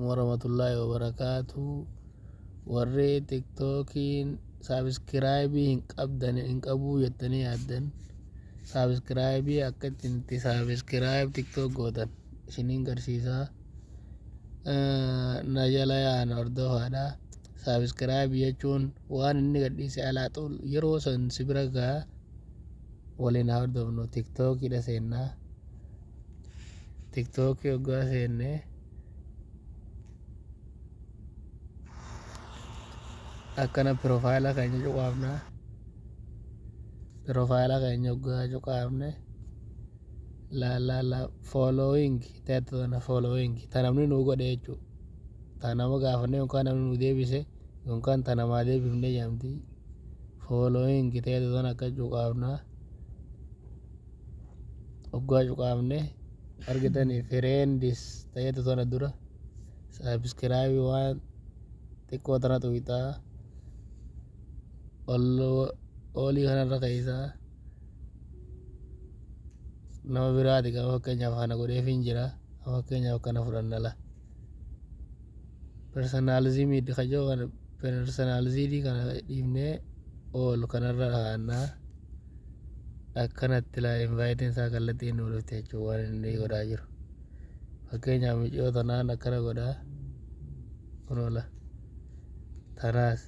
warahmatullahi wabarakatuh. Warri TikTokiin saabskraayibii hin qabuu jettanii yaaddan saabskraayibii akka itti saabskraayib TikTok gootan isiniin garsiisaa. Na jala yaana hordofaadha. Saabskraayibii jechuun waan inni gadhiise alaaxuul yeroo san si bira gahaa waliin haa hordofnu. TikTokidha seennaa. TikTokii hoggaa seennee akkana piroofaayila keenya cuqaafna. Piroofaayila keenya hoggaa cuqaafne la following teetu tana following ta namni nuu godhe jechuudha. Ta nama gaafanne yookaan namni nuu deebise yookaan ta namaa deebifne jedhamti. Following teetu tana akka cuqaafna. Hoggaa cuqaafne argitanii friends teetu tana dura saabskraayibii waan xiqqoo tana tuqxaa. Olii kanarra keessaa nama biraati kan fakkeenyaaf kana godheef hin jira. Fakkeenyaaf kana fudhannala. Personalizimii kajoo kana personalizimii kana dhiifnee ol kanarra kaa'annaa. Akkanatti laa invaayitiin isaa kallattiin nu dhufte jechuun waan inni godhaa jiru. Fakkeenyaaf miccoo tanaan akkana godhaa kunoola tanaas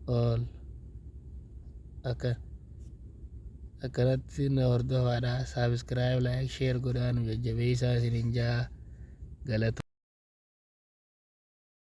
ol akkanatti na hordofaadha. Saabskraayib laayik sheer godhaa nu jajjabeessaa isiniin jaa galata.